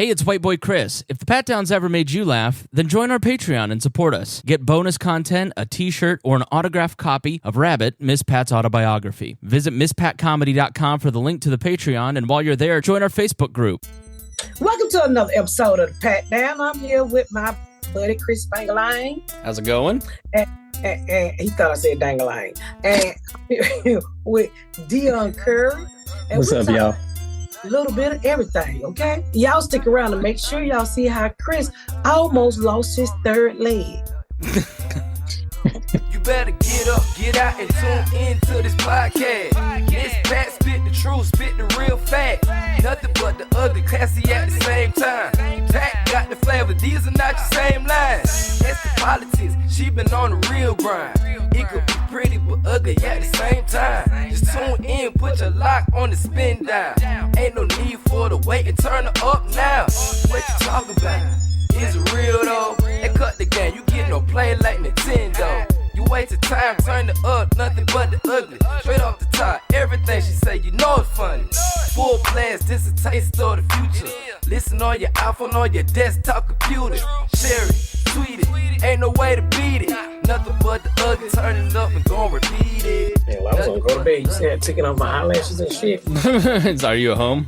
Hey, it's White Boy Chris. If the Pat Downs ever made you laugh, then join our Patreon and support us. Get bonus content, a t-shirt, or an autographed copy of Rabbit, Miss Pat's autobiography. Visit MissPatComedy.com for the link to the Patreon, and while you're there, join our Facebook group. Welcome to another episode of the Pat Down. I'm here with my buddy Chris Bangaline. How's it going? And he thought I said Dangaline. And with Dion Curry. And what's up, y'all? A little bit of everything, okay? Y'all stick around and make sure y'all see how Chris almost lost his third leg. You better get up, get out, and tune into this podcast. This Pat spit the truth, spit the real fact. Nothing but the ugly, classy at the same time. Pat got the flavor, these are not your same lines. That's the politics, she been on the real grind. It could be pretty but ugly at the same time. Just tune in, put your lock on the spin down. Ain't no need for the wait and turn it up now. What you talking about? Is it real though? They cut the game, you get no play like Nintendo. You wasted time, turn it up, nothing but the ugly. Straight off the top, everything she say, you know it's funny. Full blast, this a taste of the future. Listen on your iPhone, on your desktop computer. Share it, tweet it, ain't no way to beat it. Nothing but the ugly, turn it up and gon' repeat it. Man, well, I was gonna go to bed, you said taking off my eyelashes and shit. Are you at home?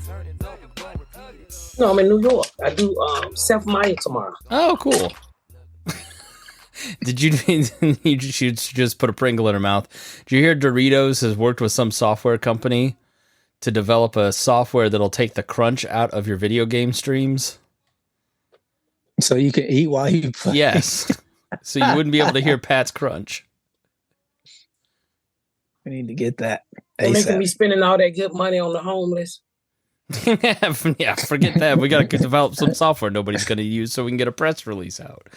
No, I'm in New York. I do Seth Meyers tomorrow. Oh, cool. Did you just put a Pringle in her mouth? Did you hear Doritos has worked with some software company to develop a software that'll take the crunch out of your video game streams? So you can eat while you play? Yes. So you wouldn't be able to hear Pat's crunch. We need to get that. They're making me spending all that good money on the homeless. Yeah, forget that. We got to develop some software nobody's going to use so we can get a press release out.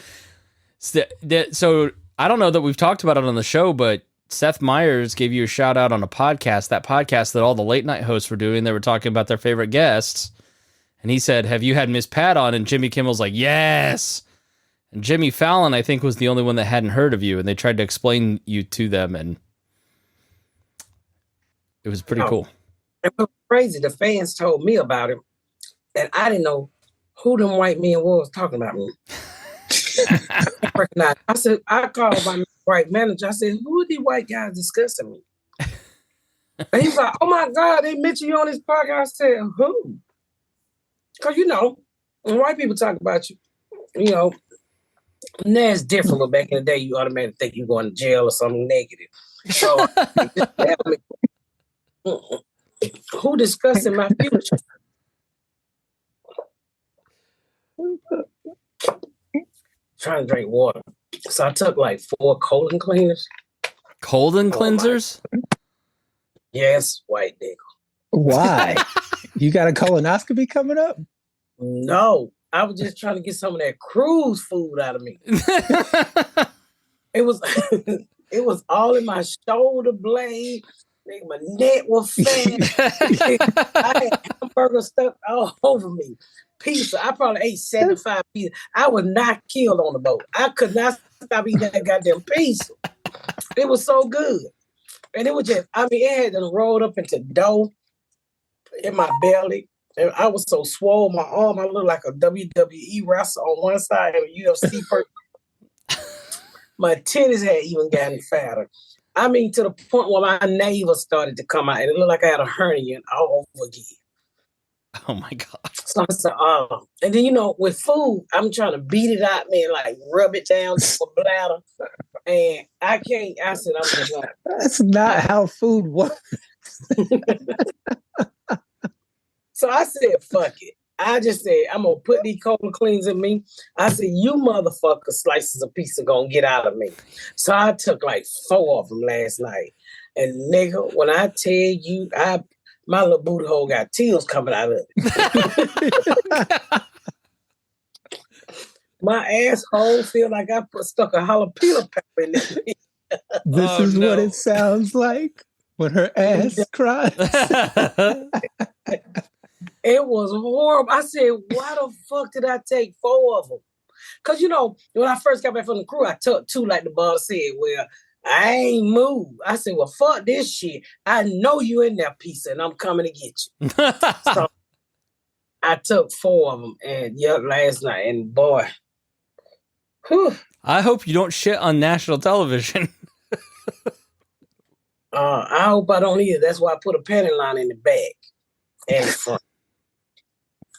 So I don't know that we've talked about it on the show, but Seth Meyers gave you a shout out on a podcast, that podcast that all the late night hosts were doing. They were talking about their favorite guests. And he said, have you had Miss Pat on? And Jimmy Kimmel's like, yes. And Jimmy Fallon, I think, was the only one that hadn't heard of you. And they tried to explain you to them. And it was pretty cool. It was crazy. The fans told me about it. And I didn't know who them white men was talking about me. I said, I called my white manager. I said, who are these white guys discussing me? And he's like, oh my God, they mentioned you on this podcast. I said, who? Because, when white people talk about you, and that's different. But back in the day, you automatically think you're going to jail or something negative. So, tell me, who discussing my future? Trying to drink water. So I took like 4 colon cleaners. Colon cleansers? Yes, white nigga. Why? You got a colonoscopy coming up? No. I was just trying to get some of that cruise food out of me. It was all in my shoulder blade. My neck was fat. I had hamburger stuck all over me. Pizza. I probably ate 75 pizza. I was not killed on the boat. I could not stop eating that goddamn pizza. It was so good. And it was just, it had them rolled up into dough in my belly. And I was so swole, my arm, I looked like a WWE wrestler on one side and a UFC person. My titties had even gotten fatter. To the point where my navel started to come out and it looked like I had a hernia all over again. Oh my God. So I said, and then, with food, I'm trying to beat it out, man, like rub it down to the bladder. And I can't, I said, I'm just like, that's not how food works. So I said, fuck it. I just said, I'm going to put these colon cleans in me. I said, you motherfucker slices of pizza going to get out of me. So I took like 4 of them last night. And nigga, when I tell you, my little booty hole got tears coming out of it. My asshole feel like I stuck a jalapeno pepper in it. This is what it sounds like when her ass cries. It was horrible. I said, why the fuck did I take 4 of them? Because, when I first got back from the crew, I took 2 like the boss said, well, I ain't moved. I said, well, fuck this shit. I know you in that pizza and I'm coming to get you. So I took 4 of them, and last night, and boy, whew, I hope you don't shit on national television. I hope I don't either. That's why I put a panty line in the back and the front.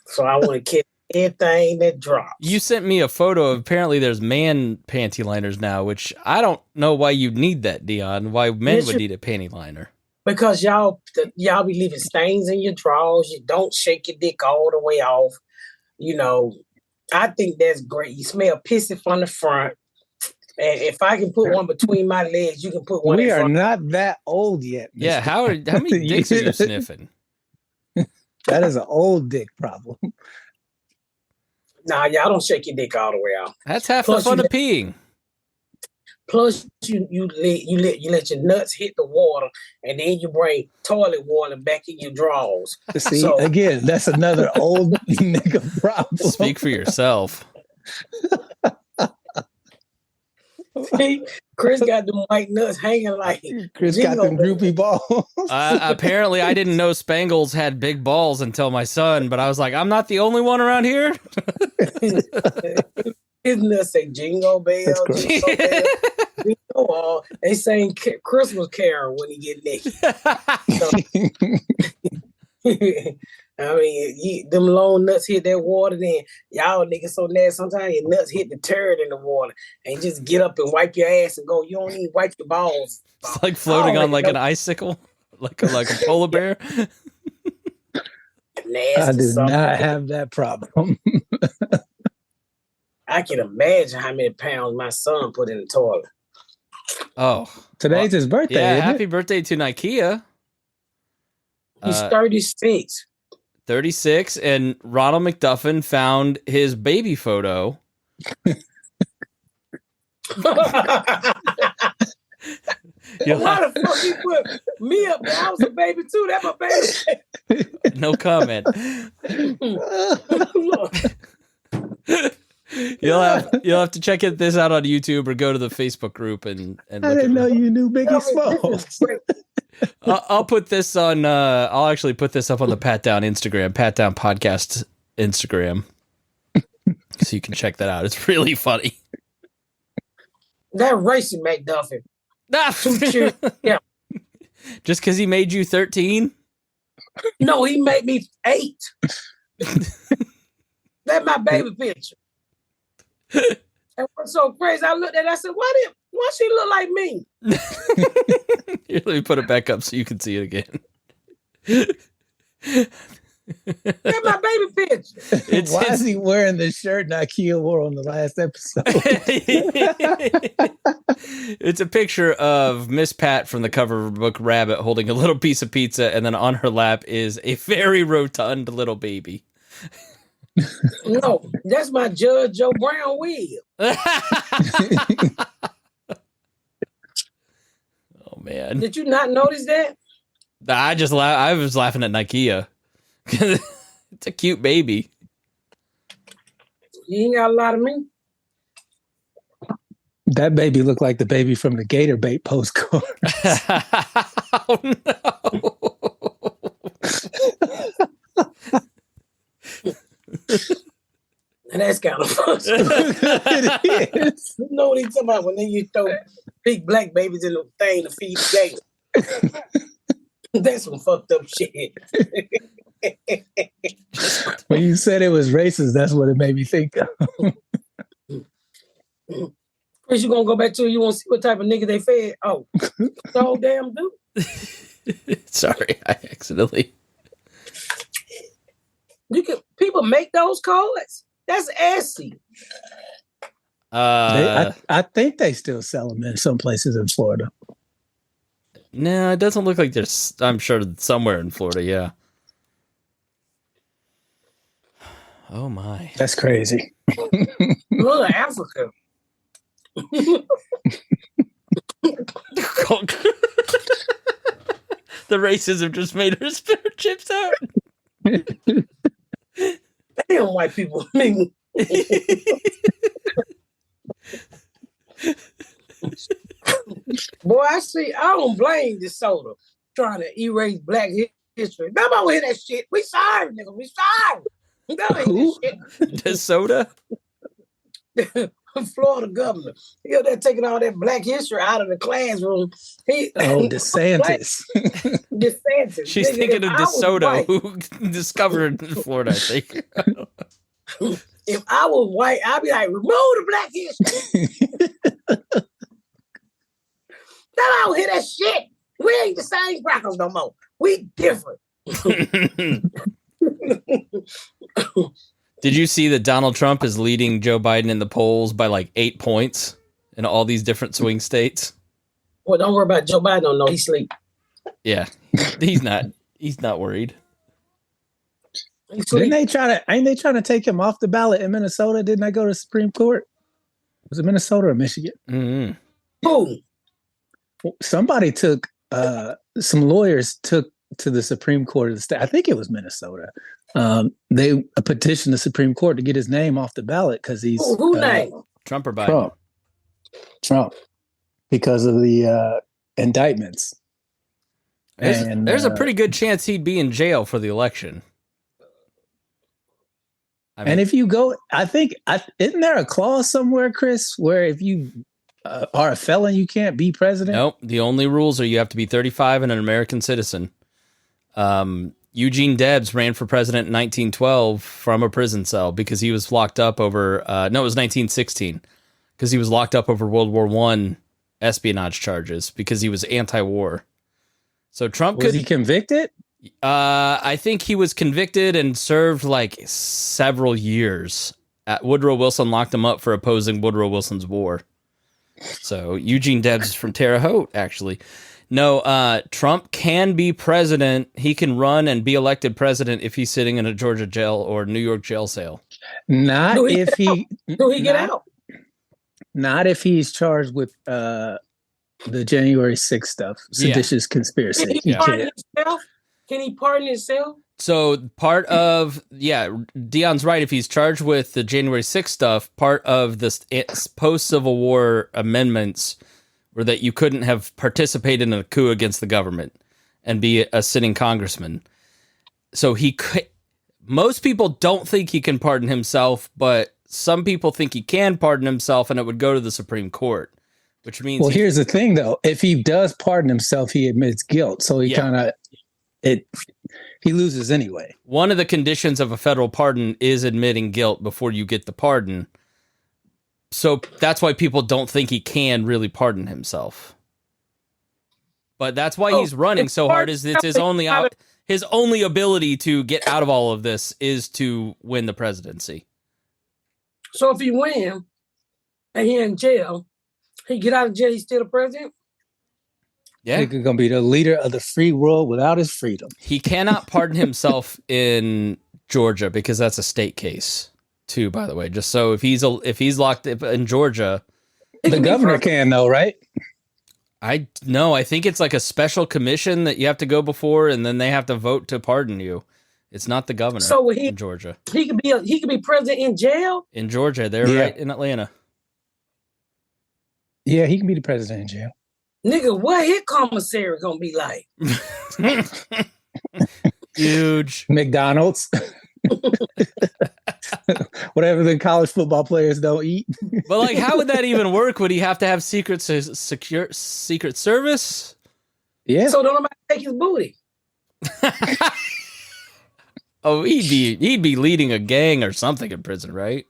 So I want to catch everything that drops. You sent me a photo of, apparently there's man panty liners now, which I don't know why you'd need that, Dion. Why men would need a panty liner. Because y'all be leaving stains in your drawers. You don't shake your dick all the way off. You know, I think that's great. You smell pissy from the front. And if I can put one between my legs, you can put one. We are not that old yet. Yeah, how many dicks are you sniffing? That is an old dick problem. Nah, y'all don't shake your dick all the way out. That's half the fun of peeing. Plus, you let your nuts hit the water, and then you bring toilet water back in your drawers. See, again, that's another old nigga problem. Speak for yourself. See, Chris got the white nuts hanging like Chris got them groupie balls. Apparently, I didn't know Spangles had big balls until my son, but I was like, I'm not the only one around here. His nuts say Jingle Bell, Jingle Bell. They sing Christmas Carol when he get naked. I mean, them long nuts hit that water, then y'all niggas so nasty. Sometimes your nuts hit the turd in the water, and just get up and wipe your ass and go. You don't even wipe your balls. It's like floating on like an icicle, like a polar bear. Nasty I do something. not have that problem. I can imagine how many pounds my son put in the toilet. Oh, today's his birthday. Yeah, isn't happy it? birthday to Nikea. He's 36. 36, and Ronald McDuffin found his baby photo. Why the fuck he put me up there? I was a baby too. That's my baby. No comment. You'll have to check this out on YouTube or go to the Facebook group and I didn't know you knew Biggie Smalls. I'll put this on. I'll actually put this up on the Pat Down Instagram, Pat Down Podcast Instagram, so you can check that out. It's really funny. That racing McDuffin. Yeah. Just because he made you 13? No, he made me 8. That's my baby picture. And what's so crazy? I looked at it, I said, why she look like me? Here, let me put it back up so you can see it again. That's my baby picture. Why is he wearing the shirt Nikea wore on the last episode? It's a picture of Miss Pat from the cover of her book Rabbit holding a little piece of pizza, and then on her lap is a very rotund little baby. No, that's my Judge Joe Brown wig. Oh man! Did you not notice that? I was laughing at Nikea. It's a cute baby. You ain't got a lot of me. That baby looked like the baby from the Gator Bait postcard. Oh no! And that's kind of fun. It is. You know what he's talking about when you throw big black babies in the thing to feed the gator. That's some fucked up shit. When you said it was racist, that's what it made me think of. Chris, you gonna go back to it? You want to see what type of nigga they fed? Oh, the whole damn dude. Sorry, I accidentally. People make those cards. That's assy. I think they still sell them in some places in Florida. No, it doesn't look like there's. I'm sure somewhere in Florida, yeah. Oh my, that's crazy. Look at Africa. The racism just made her spit her chips out. Damn, white people. Boy, I don't blame the soda trying to erase black history. Nobody hear that shit. We sorry, nigga. We sorry. That ain't Who? this DeSoto? shit. Florida governor. They're taking all that black history out of the classroom. DeSantis. DeSantis. She's Nigga, thinking if of I was DeSoto, white- who discovered Florida, I think. If I was white, I'd be like, remove the black history. I don't hear that shit. We ain't the same crackers no more. We different. Did you see that Donald Trump is leading Joe Biden in the polls by like 8 points in all these different swing states? Well, don't worry about Joe Biden. Don't know he sleep. Yeah, he's not worried. He sleep. Ain't they trying to take him off the ballot in Minnesota? Didn't I go to the Supreme Court? Was it Minnesota or Michigan? Mm-hmm. Boom. Somebody took some lawyers took to the Supreme Court of the state. I think it was Minnesota. They petitioned the Supreme Court to get his name off the ballot because he's Who name? Trump or Biden? Trump, because of the indictments. There's a pretty good chance he'd be in jail for the election. I mean, And if you go, isn't there a clause somewhere, Chris, where if you are a felon, you can't be president? nope. The only rules are you have to be 35 and an American citizen. Eugene Debs ran for president in 1912 from a prison cell because he was locked up over. It was 1916 because he was locked up over World War I espionage charges because he was anti-war. So Trump Was he convicted? I think he was convicted and served like several years. Woodrow Wilson locked him up for opposing Woodrow Wilson's war. So Eugene Debs is from Terre Haute, actually. No, Trump can be president. He can run and be elected president if he's sitting in a Georgia jail or New York jail cell. Not Do he if he. Do he get out? Not if he's charged with the January 6th stuff, seditious conspiracy. Can He he pardon can't. himself? Can he pardon himself? So part of, Dion's right. If he's charged with the January 6th stuff, part of the post-Civil War amendments were that you couldn't have participated in a coup against the government and be a sitting congressman. So he could. Most people don't think he can pardon himself, but some people think he can pardon himself, and it would go to the Supreme Court, which means. Well, here's the thing, though. If he does pardon himself, he admits guilt. So he he loses anyway. One of the conditions of a federal pardon is admitting guilt before you get the pardon. So that's why people don't think he can really pardon himself. But that's why he's running so hard. Is it's his only ability to get out of all of this is to win the presidency. So if he win and he in jail, he get out of jail, he's still the president? Yeah. He's gonna be the leader of the free world without his freedom. He cannot pardon himself in Georgia because that's a state case too, by the way. Just so if he's locked up in Georgia, The governor can, though, right? I think it's like a special commission that you have to go before, and then they have to vote to pardon you. It's not the governor. So in Georgia. He could be president in jail? In Georgia, they're right in Atlanta. Yeah, he can be the president in jail. Nigga, what his commissary gonna be like? Huge. McDonald's. Whatever the college football players don't eat. But like, how would that even work? Would he have to have Secret Service? Yeah. So don't nobody take his booty. Oh, he'd be leading a gang or something in prison, right?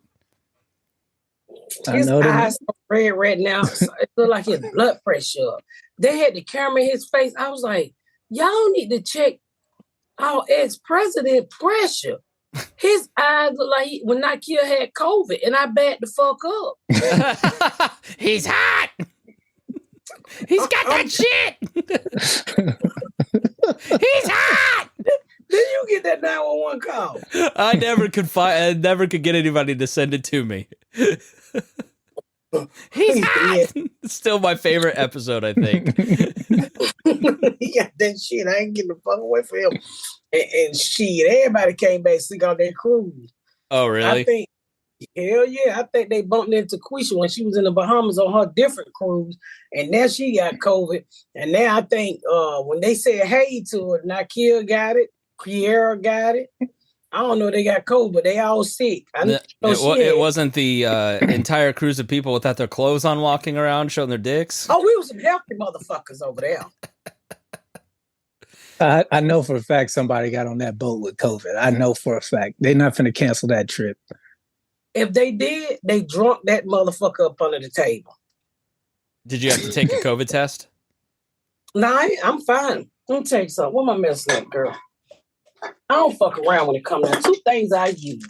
I His know them. eyes are red now. So it looked like his blood pressure up. They had the camera in his face. I was like, y'all need to check our ex-president pressure. His eyes look like when Nakia had COVID, and I backed the fuck up. He's hot. He's got that shit. He's hot. Did you get that 911 call? I never could get anybody to send it to me. He's hot. It's still my favorite episode, I think. He got that shit. I ain't getting the fuck away from him. And shit, everybody came back sick on that cruise. Oh, really? I think, hell yeah, I think they bumped into Quisha when she was in the Bahamas on her different cruise, and now she got COVID. And now I think when they said hey to her, Nakia got it, Kiera got it, I don't know if they got COVID, but they all sick. I know It wasn't the entire cruise of people without their clothes on walking around showing their dicks. Oh, we were some healthy motherfuckers over there. I know for a fact somebody got on that boat with COVID. I know for a fact. They're not going to cancel that trip. If they did, they drunk that motherfucker up under the table. Did you have to take a COVID test? Nah, I'm fine. Let me tell you something. What am I messing up, girl? I don't fuck around when it comes to 2 things I use.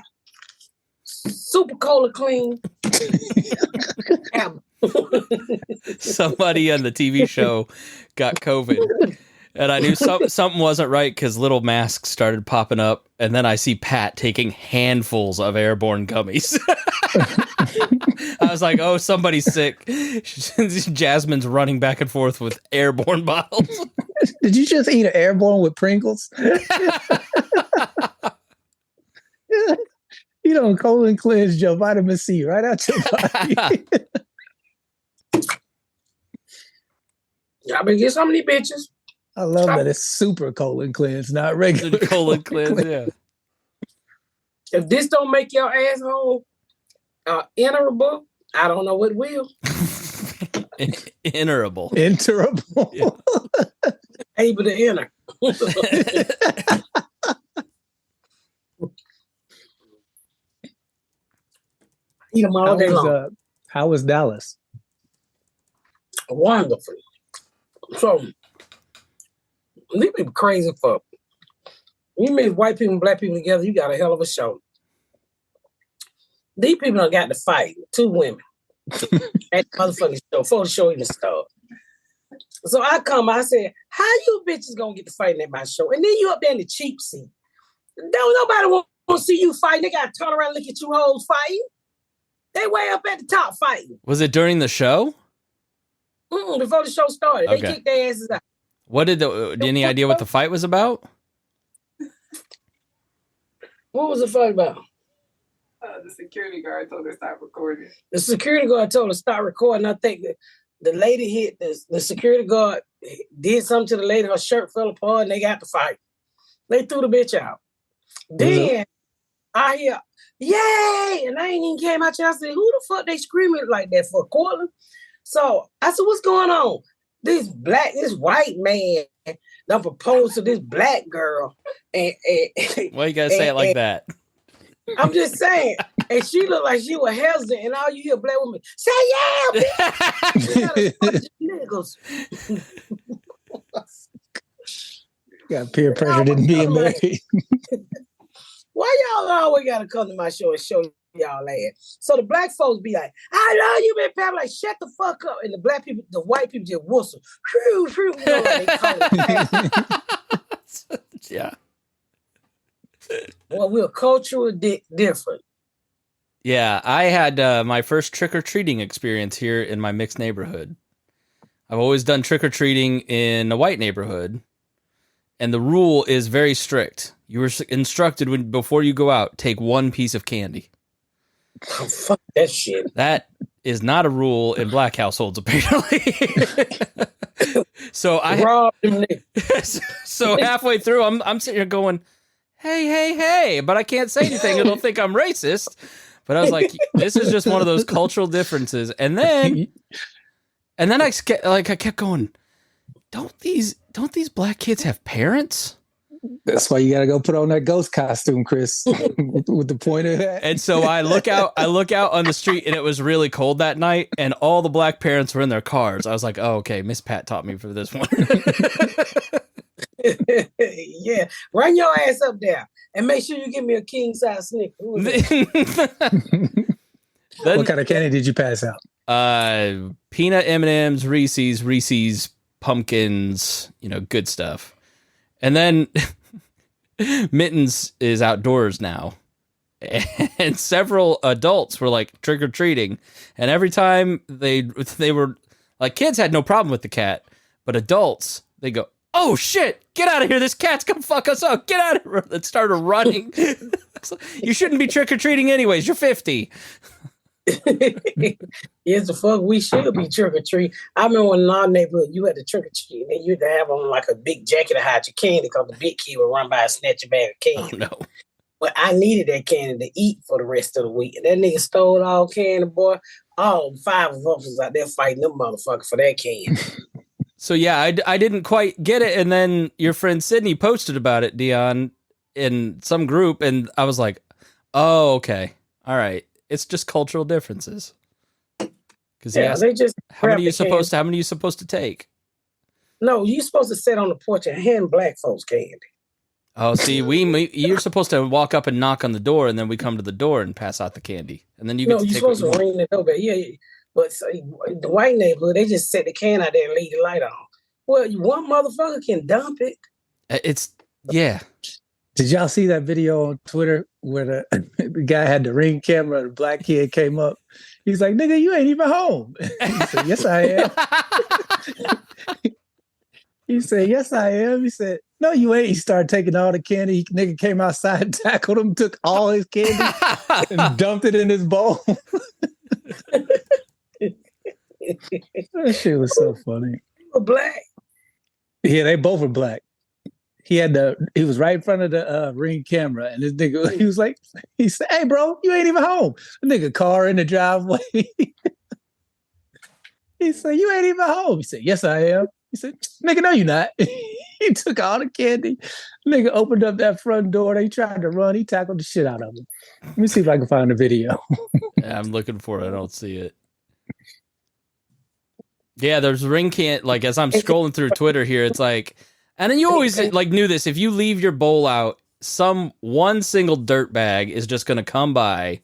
Super Cola Clean. Somebody on the TV show got COVID. And I knew something wasn't right because little masks started popping up. And then I see Pat taking handfuls of airborne gummies. I was like, oh, somebody's sick. Jasmine's running back and forth with airborne bottles. Did you just eat an airborne with Pringles? You don't colon cleanse your vitamin C right out your body. Y'all been get some of these bitches. I love that it's super colon cleanse, not regular colon cleanse. Yeah. If this don't make your asshole enterable, I don't know what will. Enterable. Enterable. Yeah. Able to enter. Eat them all day long. How was Dallas? Wonderful. So, these people crazy fuck. You mix white people and black people together, you got a hell of a show. These people done got to fight. 2 women at the motherfucking show before the show even started. So I said, how you bitches gonna get to fighting at my show? And then you up there in the cheap seat. Don't nobody want to see you fighting. They gotta turn around and look at you hoes fighting. They way up at the top fighting. Was it during the show? Before the show started. Okay. They kicked their asses out. What did any idea what the fight was about? What was the fight about? The security guard told her to stop recording. The security guard told her to stop recording. I think the lady hit the security guard, did something to the lady. Her shirt fell apart and they got to fight. They threw the bitch out. Then I hear, yay! And I ain't even came out here. I said, who the fuck they screaming like that for, Cortland? So I said, what's going on? This white man done proposed to this black girl. And Why you gotta say it like that? I'm just saying. And she looked like she was hesitant, and all you hear black women say, yeah, bitch. Niggas. Got peer pressure than being married. Why y'all always gotta come to my show and show y'all ass? So the black folks be like, I love you, man. Pat, like, shut the fuck up. And the black people, the white people just whistle. You know, like they call it. Yeah. Well, we're culturally different. Yeah, I had my first trick-or-treating experience here in my mixed neighborhood. I've always done trick-or-treating in a white neighborhood, and the rule is very strict. You were instructed before you go out, take 1 piece of candy. Oh, fuck that shit. That is not a rule in black households, apparently. So so halfway through, I'm sitting here going, hey, but I can't say anything. It'll think I'm racist. But I was like, this is just one of those cultural differences. And then I kept going, don't these black kids have parents? That's why you got to go put on that ghost costume, Chris, with the pointed hat. And so I look out on the street, and it was really cold that night, and all the black parents were in their cars. I was like, oh, okay, Miss Pat taught me for this one. Yeah, run your ass up there and make sure you give me a king size Snicker. What kind of candy did you pass out? Peanut M&Ms, Reese's, pumpkins, good stuff. And then Mittens is outdoors now, and several adults were like trick or treating, and every time they were like, kids had no problem with the cat, but adults, they go, oh shit, get out of here, this cat's gonna fuck us up, get out of here, and started running. You shouldn't be trick-or-treating anyways, you're 50. Yes, the fuck, we should be trick-or-treat. I remember in our neighborhood, you had to trick-or-treat, and you had to have on like a big jacket to hide your candy, because the big kid would run by and snatch your bag of candy. Oh, no. But I needed that candy to eat for the rest of the week. And that nigga stole all candy, boy. All 5 of us was out there fighting them motherfuckers for that candy. So yeah, I didn't quite get it, and then your friend Sydney posted about it, Dion, in some group, and I was like, "Oh, okay, all right, it's just cultural differences." Because they just how many are you supposed to take? No, you supposed to sit on the porch and hand black folks candy. Oh, see, you're supposed to walk up and knock on the door, and then we come to the door and pass out the candy, and then you get to take. You're supposed to ring the doorbell. Yeah. But the white neighborhood, they just set the can out there and leave the light on. Well, one motherfucker can dump it. Yeah. Did y'all see that video on Twitter where the guy had the Ring camera and the black kid came up? He's like, nigga, you ain't even home. He said, yes, I am. He said, yes, I am. He said, no, you ain't. He started taking all the candy. Nigga came outside and tackled him, took all his candy and dumped it in his bowl. That shit was so funny. They were black. Yeah, they both were black. He was right in front of the Ring camera, and this nigga, he said, hey, bro, you ain't even home. The nigga car in the driveway. He said, you ain't even home. He said, yes, I am. He said, nigga, no, you not. He took all the candy. Nigga opened up that front door. They tried to run. He tackled the shit out of him. Let me see if I can find the video. Yeah, I'm looking for it. I don't see it. Yeah, there's Ring can't, like, as I'm scrolling through Twitter here, it's like, and then you always like knew this, if you leave your bowl out, one single dirt bag is just going to come by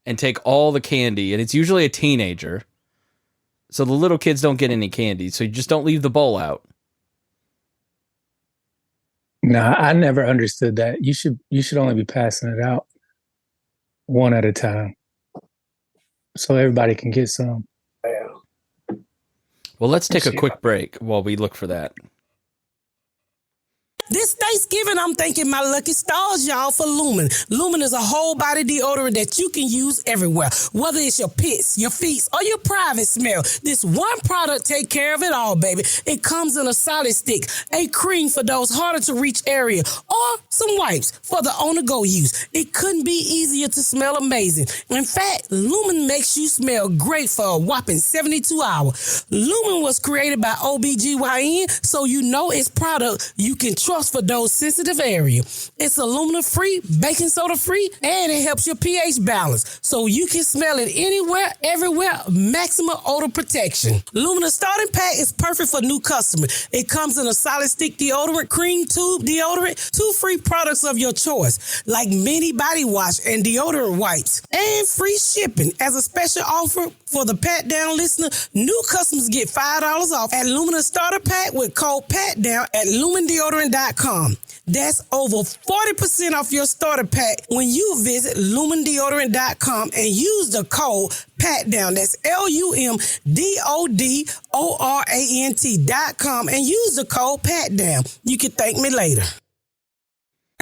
and take all the candy, and it's usually a teenager. So the little kids don't get any candy, so you just don't leave the bowl out. No, I never understood that. You should only be passing it out one at a time, so everybody can get some. Well, let's take a quick break while we look for that. This Thanksgiving, I'm thanking my lucky stars, y'all, for Lumen. Lumen is a whole body deodorant that you can use everywhere. Whether it's your pits, your feet, or your private smell, this one product take care of it all, baby. It comes in a solid stick, a cream for those harder to reach area, or some wipes for the on-the-go use. It couldn't be easier to smell amazing. In fact, Lumen makes you smell great for a whopping 72 hours. Lumen was created by OBGYN, so you know it's product you can trust for those sensitive areas. It's aluminum free, baking soda free, and it helps your pH balance so you can smell it anywhere, everywhere. Maximum odor protection. Lumina starting pack is perfect for new customers. It comes in a solid stick deodorant, cream tube deodorant, 2 free products of your choice like mini body wash and deodorant wipes, and free shipping. As a special offer for the Pat Down listener, new customers get $5 off at Lumina starter pack with code PATDOWN at lumendeodorant.com. That's over 40% off your starter pack when you visit lumendeodorant.com and use the code PATDOWN. That's LUMDODORANT.com and use the code PATDOWN. You can thank me later.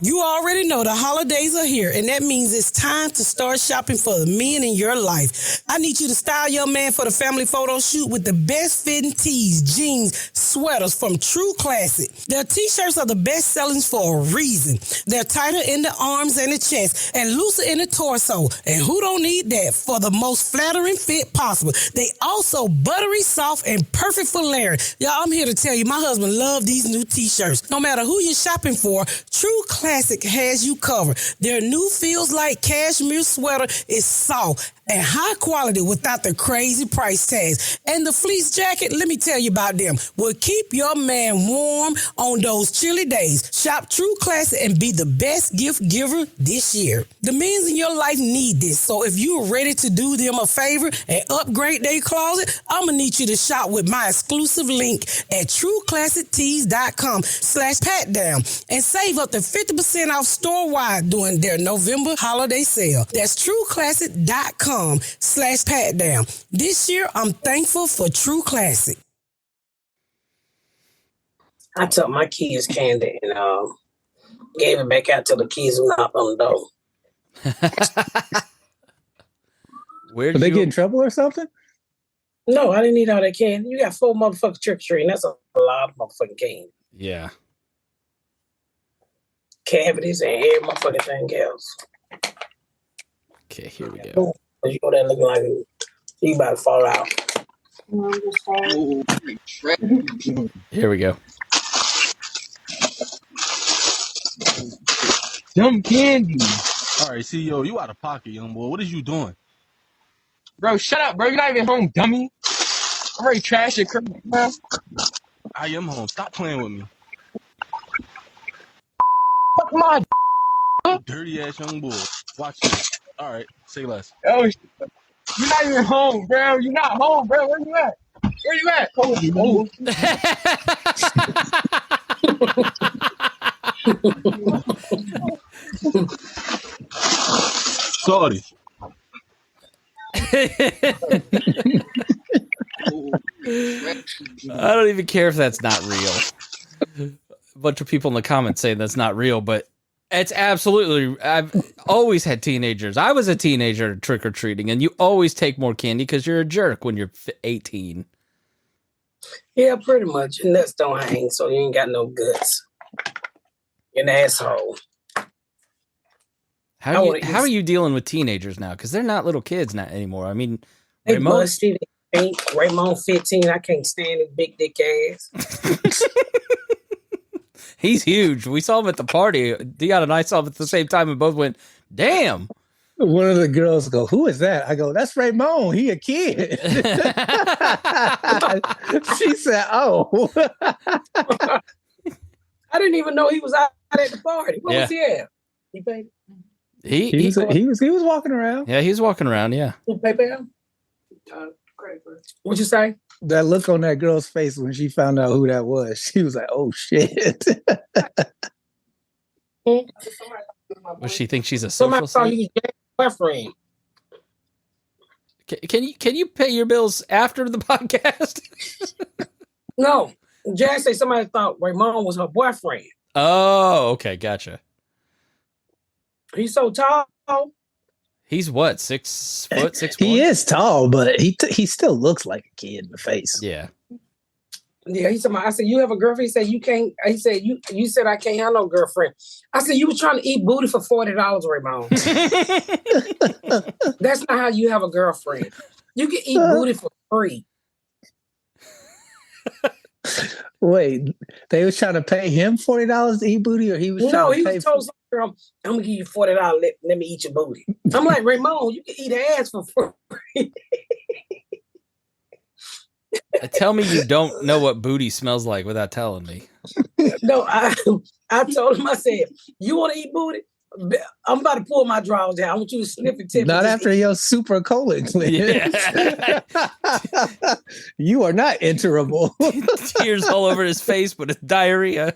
You already know the holidays are here, and that means it's time to start shopping for the men in your life. I need you to style your man for the family photo shoot with the best fitting tees, jeans, sweaters from True Classic. Their t-shirts are the best sellers for a reason. They're tighter in the arms and the chest and looser in the torso. And who don't need that for the most flattering fit possible? They also buttery soft and perfect for layering. Y'all, I'm here to tell you, my husband loves these new t-shirts. No matter who you're shopping for, True Classic has you covered. Their new Feels Like Cashmere sweater is soft and high quality without the crazy price tags. And the fleece jacket, let me tell you about them, will keep your man warm on those chilly days. Shop True Classic and be the best gift giver this year. The men in your life need this, so if you're ready to do them a favor and upgrade their closet, I'm going to need you to shop with my exclusive link at trueclassictees.com/patdown and save up to 50% off store-wide during their November holiday sale. That's trueclassic.com/patdown. This year, I'm thankful for True Classic. I took my kids candy and gave it back out to the kids who knocked on the door. Did they get in trouble or something? No, I didn't need all that candy. You got 4 motherfucking trick-or-treating. That's a lot of motherfucking candy. Yeah. cavities and every motherfucking thing else. Okay, here we go. You know that looking like you about to fall out. Here we go. Dumb candy. All right, CEO, you out of pocket, young boy. What is you doing? Bro, shut up, bro. You're not even home, dummy. I'm already trashed your crib, bro. I am home. Stop playing with me. Fuck my Dirty ass young boy. Watch this. All right, say less. oh, you're not even home, bro. You're not home, bro. Where you at? Where you at? Sorry. I don't even care if that's not real. A bunch of people in the comments saying that's not real, but it's absolutely. I've always had teenagers. I was a teenager trick or treating, and you always take more candy because you're a jerk when you're 18. Yeah, pretty much. Your nuts don't hang, so you ain't got no guts. You're an asshole. How are you dealing with teenagers now? Because they're not little kids now anymore. I mean, They Raymond, musty, they pink. Raymond 15, I can't stand his big dick ass. he's huge. We saw him at the party. Dion and I saw him at the same time, and both went, "Damn." One of the girls go, "Who is that?" I go, "That's Raymond. He a kid." She said, "Oh." I didn't even know he was out at the party. What was he at? He paid. He was walking around. Yeah, he's walking around. Yeah. Who PayPal? What'd you say? That look on that girl's face when she found out who that was, she was like, "Oh shit." Does she think she's a Somebody social thought snake? he was Jack's boyfriend. Can you pay your bills after the podcast? No. Jack said somebody thought Raymond was her boyfriend. Oh, okay, gotcha. He's so tall. He's what, 6 foot, 6'1"? He is tall, but he still looks like a kid in the face. Yeah. Yeah, he said, I said, you have a girlfriend? He said, you can't. He said, you said I can't have no girlfriend. I said, you was trying to eat booty for $40, Raymond. That's not how you have a girlfriend. You can eat booty for free. Wait, they was trying to pay him $40 to eat booty, or he was No, trying he to pay was told some girl, I'm gonna give you $40. Let me eat your booty. I'm like, Raymond, you can eat ass for free. Tell me you don't know what booty smells like without telling me. No, I told him, I said, you want to eat booty? I'm about to pull my drawers down. I want you to sniff and tip. Not after your super colon clearance. Yeah. You are not enterable. Tears all over his face, but it's diarrhea.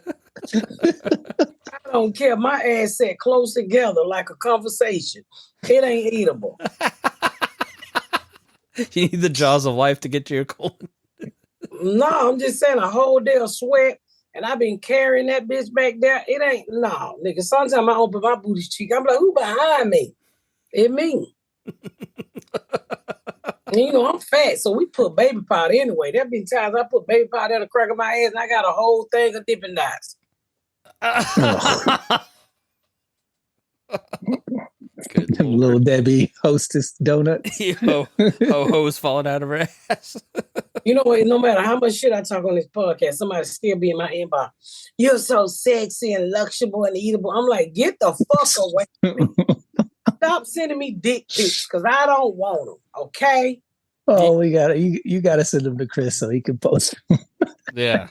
I don't care. My ass sat close together like a conversation. It ain't eatable. You need the jaws of life to get to your colon. No, I'm just saying a whole day of sweat, and I've been carrying that bitch back there. It ain't, no, nigga. Sometimes I open my booty cheek. I'm like, who behind me? It me. And, you know, I'm fat, so we put baby powder anyway. There been times I put baby powder in the crack of my ass, and I got a whole thing of Dippin' Dots. Little Debbie hostess donut. Ho-ho's falling out of her ass. You know what? No matter how much shit I talk on this podcast, somebody still be in my inbox. You're so sexy and luxuriable and eatable. I'm like, get the fuck away from me. Stop sending me dick pics because I don't want them. Okay? Oh, you gotta send them to Chris so he can post them. Yeah.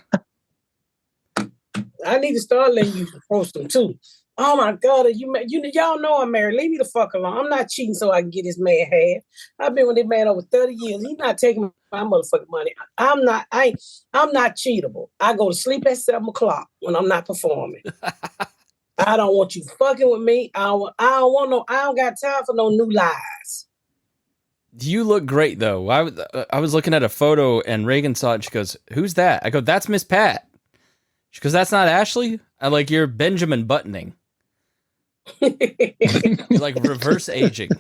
I need to start letting you post them too. Oh my God, y'all know I'm married. Leave me the fuck alone. I'm not cheating so I can get this man half. I've been with this man over 30 years. He's not taking my motherfucking money. I'm not cheatable. I go to sleep at 7:00 when I'm not performing. I don't want you fucking with me. I don't got time for no new lies. You look great though. I was looking at a photo and Reagan saw it and she goes, "Who's that?" I go, "That's Miss Pat." She goes, "That's not Ashley?" I like, "You're Benjamin buttoning." You're like reverse aging.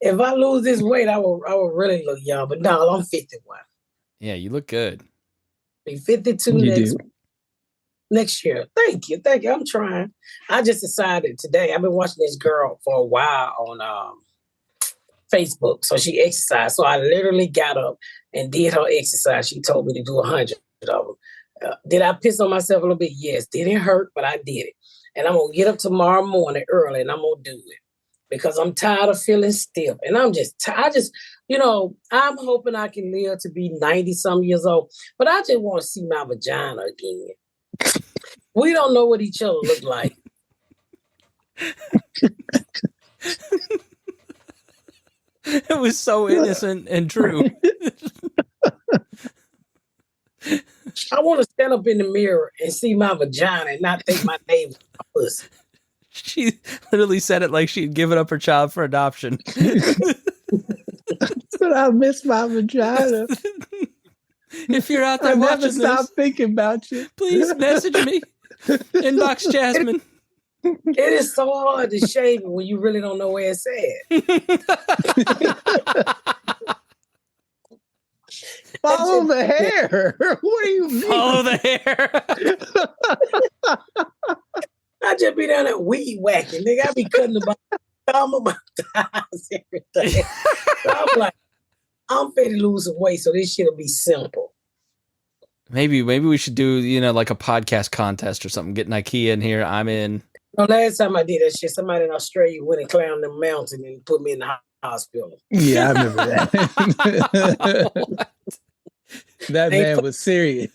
If I lose this weight, I will really look young. But no, I'm 51. Yeah, you look good. Be 52 You next do. week. Next year. Thank you. Thank you. I'm trying. I just decided today. I've been watching this girl for a while on Facebook. So she exercised. So I literally got up and did her exercise. She told me to do 100 of them. Did I piss on myself a little bit? Yes. Did it hurt? But I did it. And I'm going to get up tomorrow morning early and I'm going to do it because I'm tired of feeling stiff. And I'm just tired. I'm hoping I can live to be 90-some years old. But I just want to see my vagina again. We don't know what each other look like. It was so innocent and true. I want to stand up in the mirror and see my vagina and not think my neighbor's pussy. She literally said it like she'd given up her child for adoption. But I miss my vagina. If you're out there I watching never stop this, thinking about you. please message me. Inbox Jasmine. It is so hard to shave it when you really don't know where it's at. Follow the hair. What do you mean? Follow the hair. I just be down there weed whacking. Nigga, I be cutting about thumb of my thighs every day. So I'm like, I'm finna lose some weight, so this shit'll be simple. Maybe we should do, like a podcast contest or something. Get Ikea in here. I'm in. No, last time I did that shit, somebody in Australia went and climbed the mountain and put me in the hospital. Yeah, I remember that. That man was serious.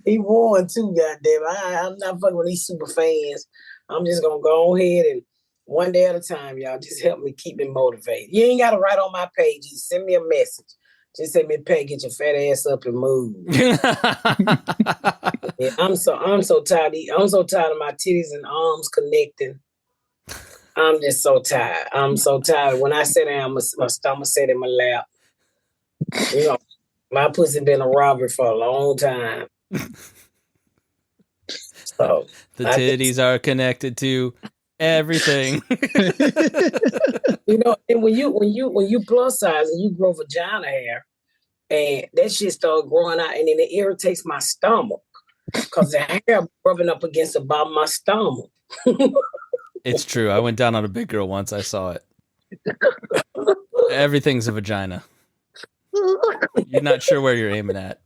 He won too, goddamn. I'm not fucking with these super fans. I'm just gonna go ahead and one day at a time, y'all. Just help me keep me motivated. You ain't gotta write on my page. Just send me a message. Just send me, Peg, get your fat ass up and move. Yeah, I'm so tired. I'm so tired of my titties and arms connecting. I'm just so tired. I'm so tired. When I sit down, my stomach sit in my lap. My pussy been a robber for a long time. So the titties are connected to everything. And when you plus size and you grow vagina hair, and that shit start growing out, and then it irritates my stomach because the hair rubbing up against the bottom of my stomach. It's true. I went down on a big girl once. I saw it. Everything's a vagina. You're not sure where you're aiming at.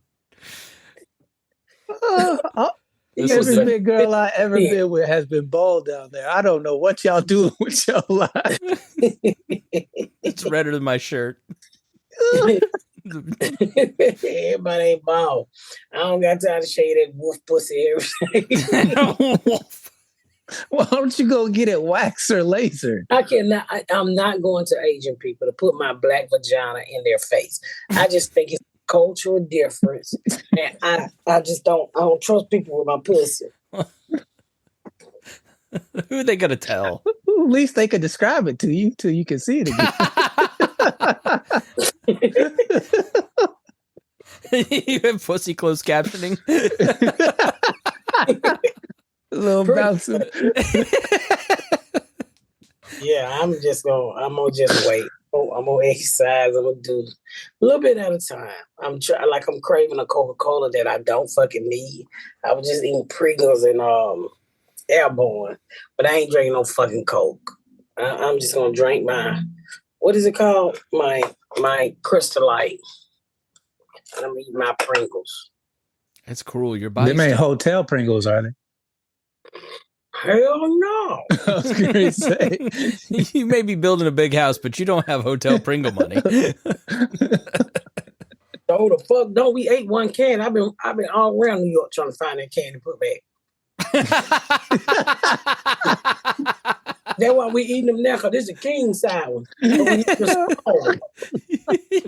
Every big girl I ever been with has been bald down there. I don't know what y'all doing with your life. It's redder than my shirt. Everybody ain't bald. I don't got time to shave that wolf pussy every day. Why don't you go get it waxed or laser? I'm not going to Asian people to put my black vagina in their face. I just think it's a cultural difference. And I don't trust people with my pussy. Who are they going to tell? At least they could describe it to you till you can see it again. You have pussy closed captioning? A little bouncing. Yeah, I'm gonna just wait. I'm gonna exercise. I'm gonna do a little bit at a time. I'm craving a Coca-Cola that I don't fucking need. I was just eating Pringles and Airborne, but I ain't drinking no fucking Coke. I'm just gonna drink my, what is it called? My Crystal Light. And I'm eating my Pringles. It's cruel. Your body. They made hotel Pringles, are they? Hell no. I was going to say. You may be building a big house, but you don't have hotel Pringle money. No, the fuck no. We ate one can. I've been all around New York trying to find that can to put back. That's why we eating them now, because this is a king size one. You're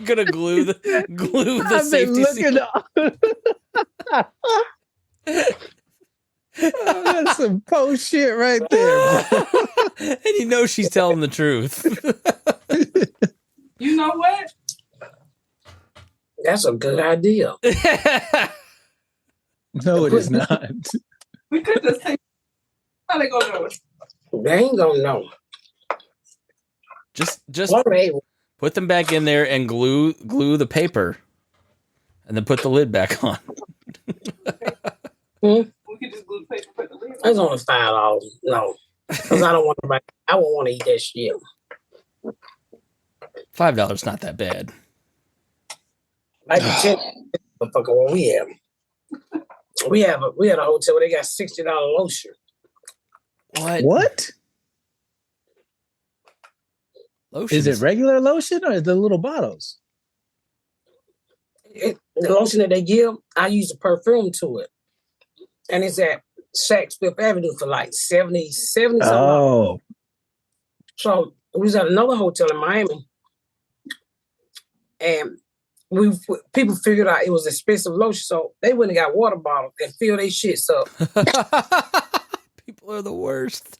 gonna glue the safety seal. Oh, that's some post shit right there. And you know she's telling the truth. You know what? That's a good idea. No, it is not. We could just say, how they gonna know it? They ain't gonna know. Just put them back in there and glue the paper, and then put the lid back on. It's only $5. No, because I don't want to. I won't want to eat that shit. $5 not that bad. Like the 10 motherfucker where we have. We had a hotel where they got $60 lotion. What? Lotion? Is it regular lotion or the little bottles? The lotion that they give, I use a perfume to it. And it's at Saks Fifth Avenue for like 70 something. Oh. So we was at another hotel in Miami. And people figured out it was expensive lotion, so they went and got water bottles and filled their shits up. People are the worst.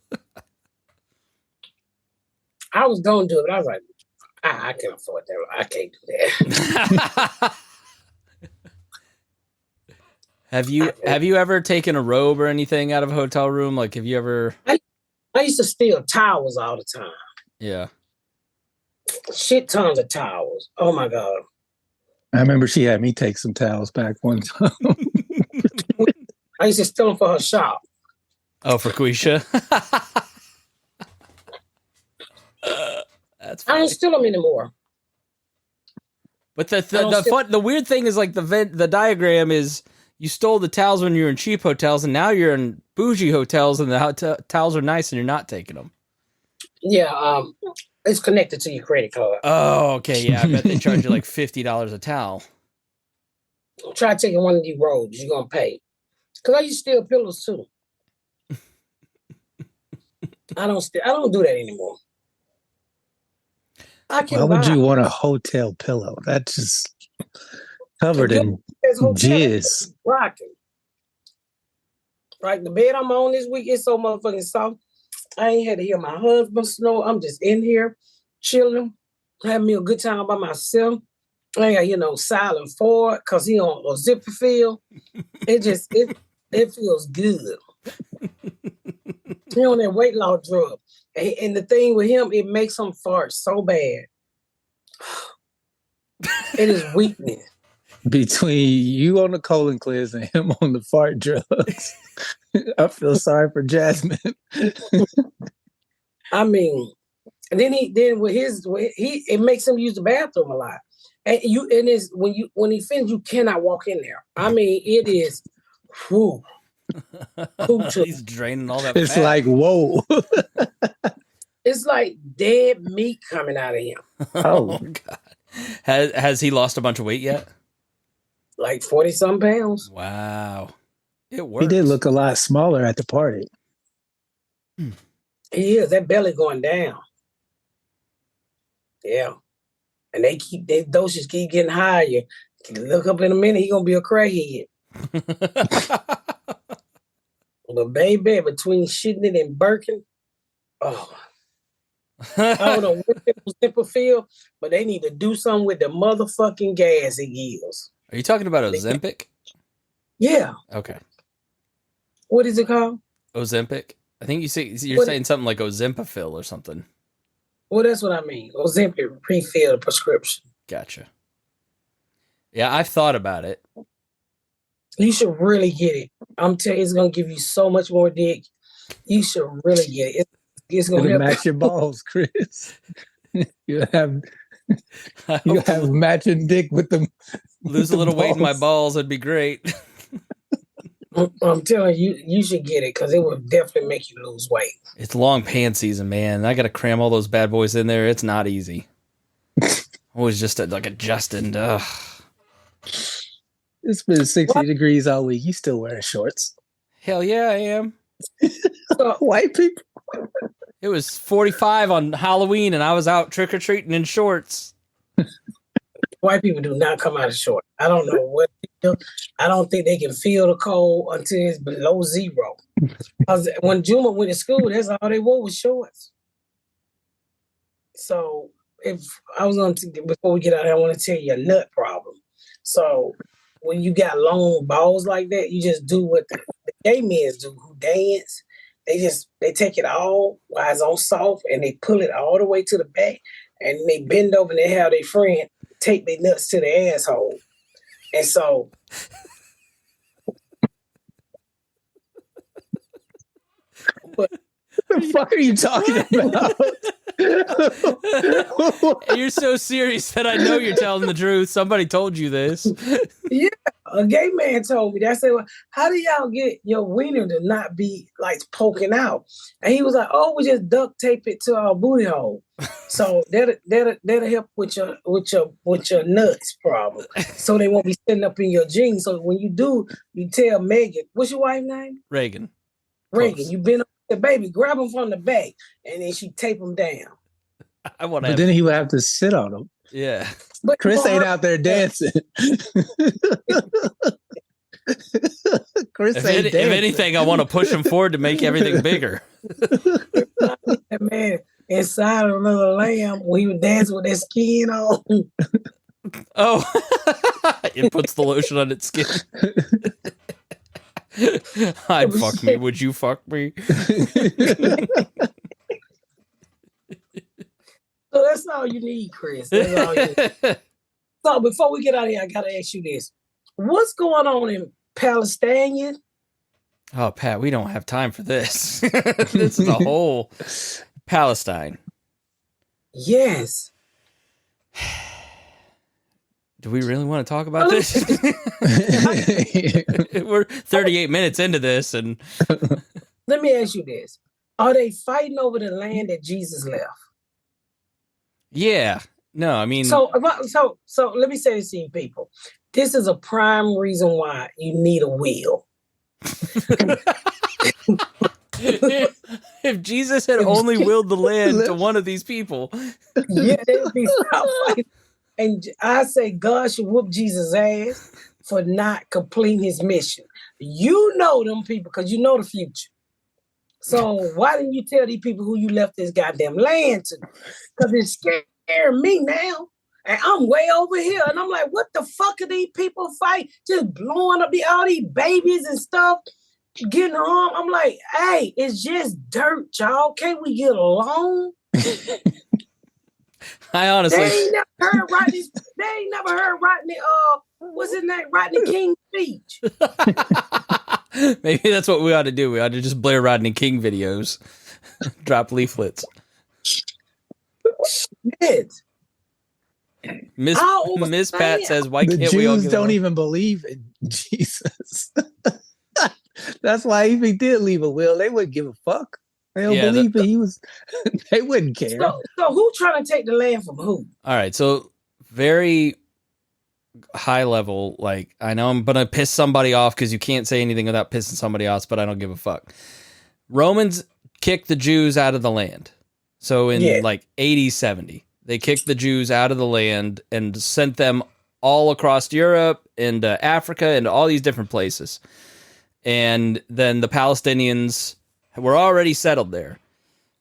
I was going to do it. I was like, I can't afford that. I can't do that. Have you ever taken a robe or anything out of a hotel room? Like, have you ever? I used to steal towels all the time. Yeah. Shit tons of towels. Oh my God. I remember she had me take some towels back one time. I used to steal them for her shop. Oh, for Quisha. That's funny. I don't steal them anymore. But the weird thing is, like, the diagram is you stole the towels when you were in cheap hotels, and now you're in bougie hotels, and the towels are nice, and you're not taking them. Yeah, it's connected to your credit card. Oh, okay, yeah. I bet they charge you like $50 a towel. Try taking one of these robes, you're gonna pay. Cause I used to steal pillows too. I don't do that anymore. Why would you want a hotel pillow? That's just covered in jizz. Rocking. Right, the bed I'm on this week is so motherfucking soft. I ain't had to hear my husband snore. I'm just in here chilling, having me a good time by myself. I ain't got, silent for it because he on a zipper feel. It feels good. He on that weight loss drug. And the thing with him, it makes him fart so bad. It is weakness. Between you on the colon cleanse and him on the fart drugs, I feel sorry for Jasmine. I mean, and then it makes him use the bathroom a lot. And when he finishes, you cannot walk in there. I mean, it is whew. He's draining all that It's fat. like, whoa. It's like dead meat coming out of him. Oh God. Has he lost a bunch of weight yet? Like 40-some pounds. Wow. It works. He did look a lot smaller at the party. He is. That belly going down. Yeah. And their doses keep getting higher. You look up in a minute, he gonna be a crackhead. But baby, between shitting it and Birkin, I don't know what people feel, but they need to do something with the motherfucking gas it gives. Are you talking about Ozempic? Yeah. Okay. What is it called? Ozempic? I think you're saying something like Ozempafil or something. Well, that's what I mean. Ozempic pre-filled prescription. Gotcha. Yeah, I've thought about it. You should really get it. I'm telling you, it's gonna give you so much more dick. You should really get it. It's gonna match your balls, Chris. You have matching dick with them. Lose a little weight in my balls, that'd be great. I'm telling you, you should get it because it will definitely make you lose weight. It's long pant season, man. I got to cram all those bad boys in there. It's not easy. Always just like adjusting. Ugh. It's been 60 degrees all week. You still wearing shorts? Hell yeah, I am. White people. It was 45 on Halloween, and I was out trick or treating in shorts. White people do not come out of shorts. I don't know what they do. I don't think they can feel the cold until it's below zero. When Juma went to school, that's all they wore was shorts. So if I was going to, before we get out here, I want to tell you a nut problem. So when you got long balls like that, you just do what the gay men do who dance. They take it all while it's on soft and they pull it all the way to the back and they bend over and they have their friend take their nuts to the asshole. And so the fuck are you talking about? You're so serious that I know you're telling the truth. Somebody told you this. Yeah, a gay man told me that. I said, well, how do y'all get your wiener to not be like poking out? And he was like, oh, we just duct tape it to our booty hole. So that'll help with your nuts problem. So they won't be sitting up in your jeans. So when you do, you tell Megan, what's your wife's name? Reagan. Reagan. Close. You been up the baby, grab him from the back, and then she tape him down. I want to. But then he would have to sit on him. Yeah. But Chris ain't out there dancing. Chris If ain't dancing. anything, I want to push him forward to make everything bigger. that man inside of another lamb when he was dancing with that skin on. Oh, it puts the lotion on its skin. I'd fuck me. Would you fuck me? So that's all you need, Chris. That's all you need. So before we get out of here, I gotta ask you this: what's going on in Palestine? Oh, Pat, we don't have time for this. This is a whole Palestine. Yes. Do we really want to talk about this? We're 38 minutes into this, and Let me ask you this: are they fighting over the land that Jesus left? yeah, no, I mean, So let me say this to you people. This is a prime reason why you need a will. if Jesus had only willed the land to one of these people, Yeah, they would be fighting. And I say God should whoop Jesus' ass for not completing his mission. You know them people because you know the future. So why didn't you tell these people who you left this goddamn land to? Because it's scaring me now. And I'm way over here. And I'm like, what the fuck are these people fighting? Just blowing up all these babies and stuff, getting harmed. I'm like, hey, it's just dirt, y'all. Can't we get along? I honestly, They ain't never heard Rodney, what's his name? Rodney King's speech. maybe that's what we ought to do. We ought to just blare Rodney King videos, drop leaflets. Shit. Miss Pat says, "Why The can't we all Jews get don't along?" even believe in Jesus. That's why if he did leave a will, they wouldn't give a fuck. They don't Yeah, believe he was. They wouldn't care. So who trying to take the land from who? All right, so very high level. Like, I know I'm gonna piss somebody off because you can't say anything without pissing somebody off, but I don't give a fuck. Romans kicked the Jews out of the land. So in like 80, 70, they kicked the Jews out of the land and sent them all across Europe and Africa and all these different places. And then the Palestinians were already settled there.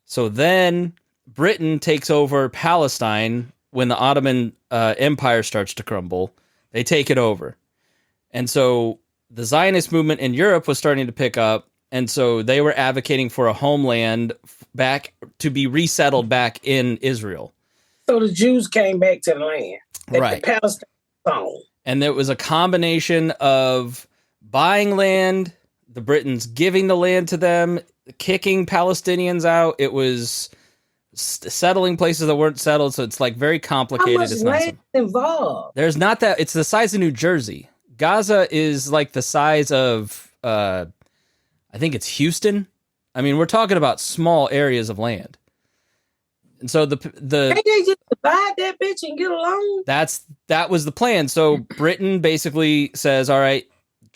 So then Britain takes over Palestine when the Ottoman Empire starts to crumble. They take it over. And so the Zionist movement in Europe was starting to pick up. And so they were advocating for a homeland back to be resettled back in Israel. So the Jews came back to the land. Right. The Palestine zone. And there was a combination of buying land, the Britons giving the land to them, kicking Palestinians out. It was settling places that weren't settled. So it's like very complicated. How much It's not land involved? There's not that. It's the size of New Jersey. Gaza is like the size of, I think it's Houston. I mean, we're talking about small areas of land. And so Can't they just divide that bitch and get along? that was the plan. So Britain basically says, all right,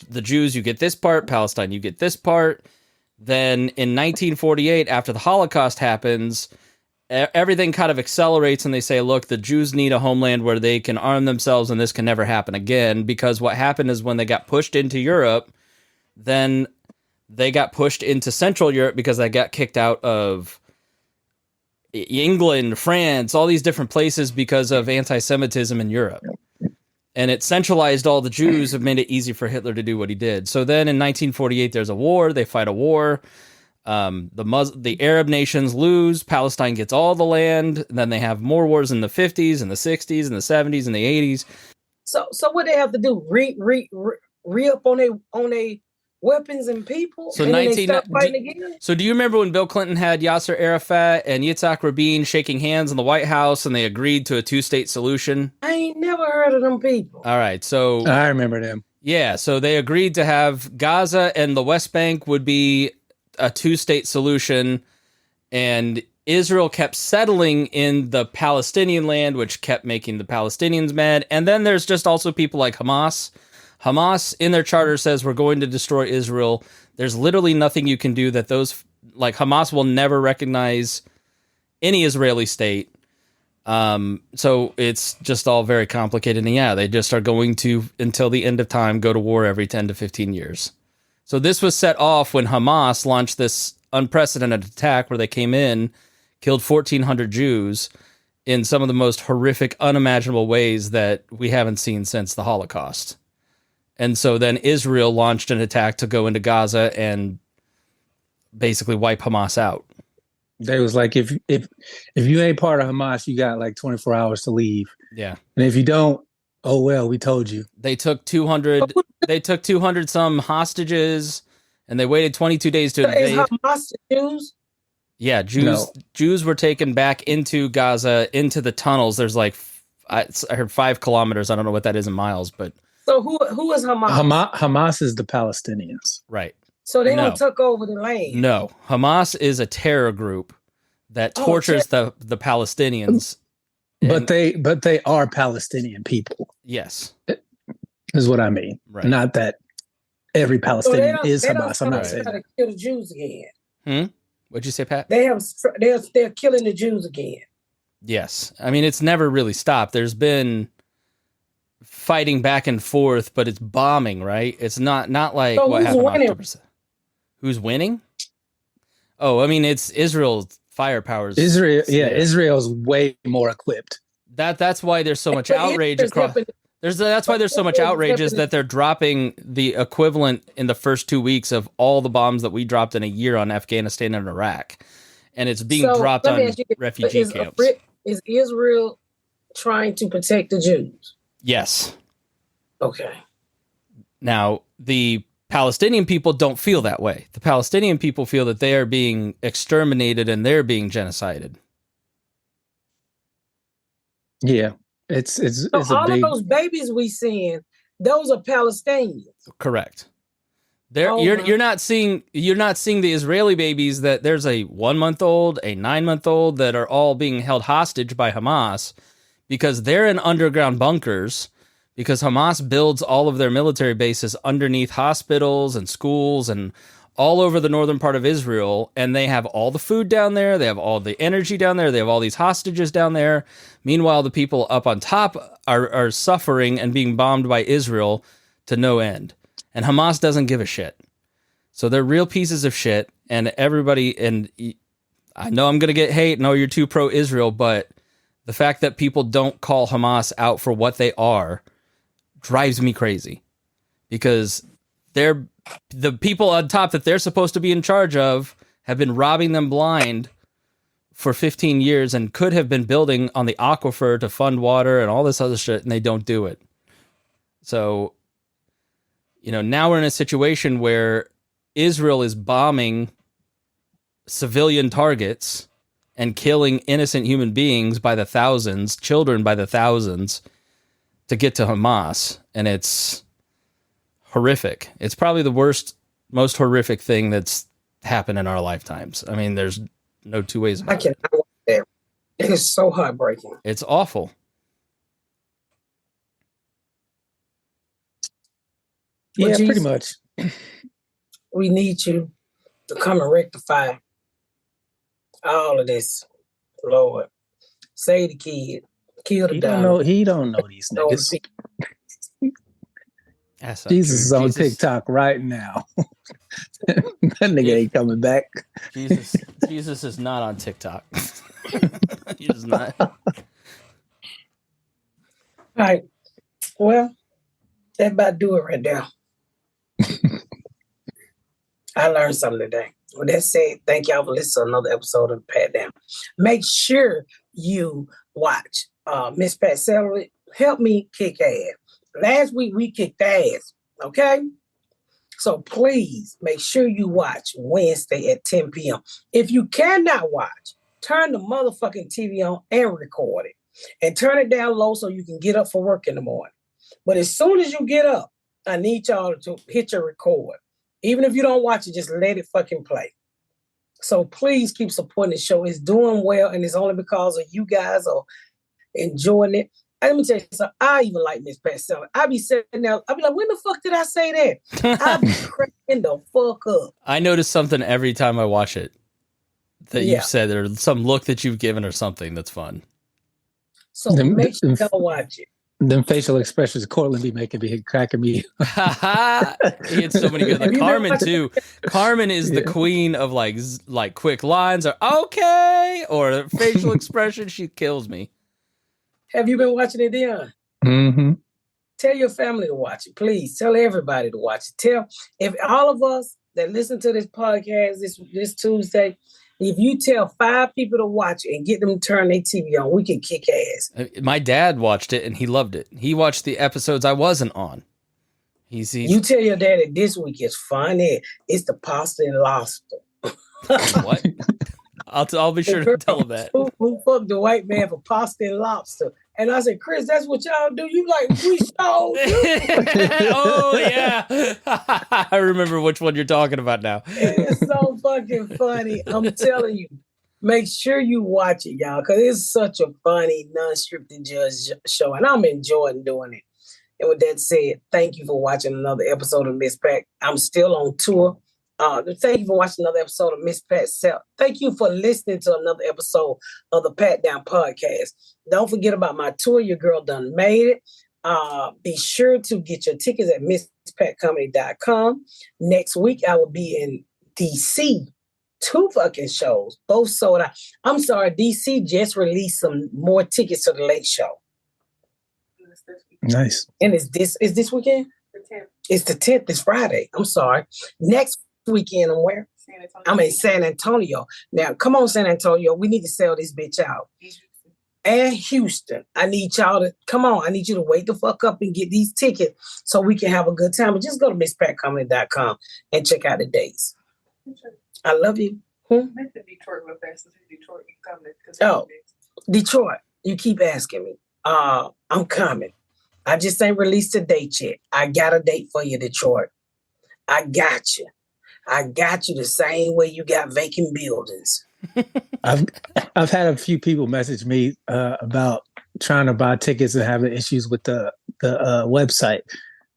the Jews, you get this part, Palestine, you get this part. Then in 1948, after the Holocaust happens, everything kind of accelerates and they say, look, the Jews need a homeland where they can arm themselves and this can never happen again. Because what happened is when they got pushed into Europe, then they got pushed into Central Europe because they got kicked out of England, France, all these different places because of anti-Semitism in Europe. And it centralized all the Jews, and made it easy for Hitler to do what he did. So then in 1948, there's a war. They fight a war. The Arab nations lose. Palestine gets all the land. And then they have more wars in the 50s and the 60s and the 70s and the 80s. So what they have to do? Re up on weapons and people, So and then they 19 start fighting again. So do you remember when Bill Clinton had Yasser Arafat and Yitzhak Rabin shaking hands in the White House and they agreed to a 2-state solution? I ain't never heard of them people. All right, so I remember them. yeah, so they agreed to have Gaza and the West Bank would be a 2-state solution, and Israel kept settling in the Palestinian land, which kept making the Palestinians mad. And then there's just also people like Hamas. Hamas in their charter says we're going to destroy Israel. There's literally nothing you can do that those, like Hamas will never recognize any Israeli state. So it's just all very complicated. And yeah, they just are going to, until the end of time, go to war every 10 to 15 years. So this was set off when Hamas launched this unprecedented attack where they came in, killed 1,400 Jews in some of the most horrific, unimaginable ways that we haven't seen since the Holocaust. And so then Israel launched an attack to go into Gaza and basically wipe Hamas out. They was like, if you ain't part of Hamas, you got like 24 hours to leave. Yeah. And if you don't, oh well, we told you. They took 200 some hostages and they waited 22 days to invade. Is Hamas the Jews? Yeah, Jews were taken back into Gaza, into the tunnels. There's like, I heard 5 kilometers. I don't know what that is in miles, but. So who is Hamas? Hamas is the Palestinians. Right. So they don't took over the land. No, Hamas is a terror group that tortures the Palestinians. But they are Palestinian people. Yes. Is what I mean. Right. Not that every Palestinian is Hamas. I'm not saying to kill the Jews again. What'd you say, Pat? They're killing the Jews again. Yes. I mean, it's never really stopped. There's been fighting back and forth, but it's bombing, right? It's not like so what happened winning? October. Who's winning? Oh, I mean, it's Israel's firepower. Israel's way more equipped. That's why there's so much outrage across. That's why there's so much outrage is that they're dropping the equivalent in the first 2 weeks of all the bombs that we dropped in a year on Afghanistan and Iraq, and it's being dropped on refugee camps. Is Israel trying to protect the Jews? Yes. Okay. Now, the Palestinian people don't feel that way. The Palestinian people feel that they are being exterminated and they're being genocided. Yeah. It's all of those babies we seeing, those are Palestinians. Correct. You're not seeing the Israeli babies that there's a 1-month-old, a 9-month-old that are all being held hostage by Hamas because they're in underground bunkers because Hamas builds all of their military bases underneath hospitals and schools and all over the northern part of Israel, and they have all the food down there, they have all the energy down there, they have all these hostages down there. Meanwhile, the people up on top are suffering and being bombed by Israel to no end. And Hamas doesn't give a shit. So they're real pieces of shit, and everybody, and I know I'm going to get hate, no, you're too pro-Israel, but the fact that people don't call Hamas out for what they are drives me crazy. Because the people on top that they're supposed to be in charge of have been robbing them blind for 15 years and could have been building on the aquifer to fund water and all this other shit, and they don't do it. So, now we're in a situation where Israel is bombing civilian targets and killing innocent human beings by the thousands, children by the thousands, to get to Hamas, and it's horrific. It's probably the most horrific thing that's happened in our lifetimes. I mean, there's no two ways about it. I cannot watch that. It is so heartbreaking. It's awful. Yeah, pretty much. We need you to come and rectify all of this, Lord. Save the kid. Kill the dog. He don't know these niggas. Jesus is on TikTok right now. That nigga ain't coming back. Jesus is not on TikTok. He is not. All right. Well, that about do it right there. I learned something today. With that said, thank y'all for listening to another episode of Pat Down. Make sure you watch Miss Pat Celery. Help me kick ass. Last week we kicked ass, okay? So please make sure you watch Wednesday at 10 p.m. If you cannot watch, turn the motherfucking TV on and record it. And turn it down low so you can get up for work in the morning. But as soon as you get up, I need y'all to hit your record. Even if you don't watch it, just let it fucking play. So please keep supporting the show. It's doing well, and it's only because of you guys are enjoying it. And let me tell you something. I even like Miss Pat Sellers. I be sitting there, I be like, when the fuck did I say that? I be cracking the fuck up. I notice something every time I watch it that you've said, or some look that you've given or something that's fun. So make sure you go watch it. Them facial expressions Cortland be making me cracking me. He had so many good. Like Carmen too. Carmen is the queen of like quick lines or okay or facial expression. She kills me. Have you been watching it, Dion? Mm-hmm. Tell your family to watch it, please. Tell everybody to watch it. Tell if all of us that listen to this podcast this Tuesday, if you tell 5 people to watch it and get them to turn their TV on, we can kick ass. My dad watched it and he loved it. He watched the episodes I wasn't on. You tell your daddy this week is funny. It's the pasta and lobster. What? I'll be sure to tell him that. Who fucked the white man for pasta and lobster? And I said, Chris, that's what y'all do. You like, we so Oh, yeah. I remember which one you're talking about now. It's so fucking funny. I'm telling you. Make sure you watch it, y'all, because it's such a funny, non-scripted judge show, and I'm enjoying doing it. And with that said, thank you for watching another episode of Miss Pat. I'm still on tour. Thank you for watching another episode of Miss Pat Sellers. Thank you for listening to another episode of the Pat Down Podcast. Don't forget about my tour. Your girl done made it. Be sure to get your tickets at MissPatComedy.com. Next week, I will be in DC. 2 fucking shows, both sold out. I'm sorry, DC just released some more tickets to the Late Show. Nice. And is this weekend? The 10th. It's the 10th. It's Friday. I'm sorry. Next weekend, I'm where? I'm in San Antonio. Now, come on, San Antonio. We need to sell this bitch out. And Houston. I need y'all to, come on. I need you to wake the fuck up and get these tickets so we can have a good time. But just go to MissPatComedy.com and check out the dates. I love you. Mention Detroit real fast. Detroit, you coming? Oh, Detroit. You keep asking me. I'm coming. I just ain't released a date yet. I got a date for you, Detroit. I got you. I got you the same way you got vacant buildings. I've had a few people message me about trying to buy tickets and having issues with the website.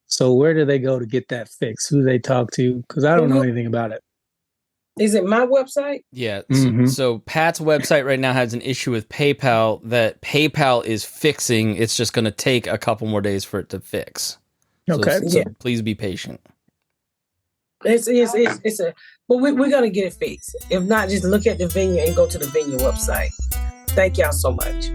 So where do they go to get that fixed? Who do they talk to? Because I don't know anything about it. Is it my website? Yeah. So Pat's website right now has an issue with PayPal that PayPal is fixing. It's just going to take a couple more days for it to fix. Okay. So please be patient. It's but we're going to get it fixed. If not, just look at the venue and go to the venue website. Thank y'all so much.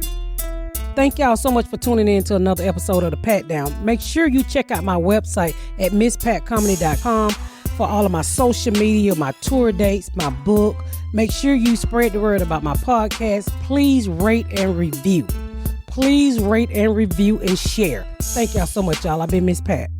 Thank y'all so much for tuning in to another episode of The Pat Down. Make sure you check out my website at MissPatComedy.com for all of my social media, my tour dates, my book. Make sure you spread the word about my podcast. Please rate and review. Please rate and review and share. Thank y'all so much, y'all. I've been Miss Pat.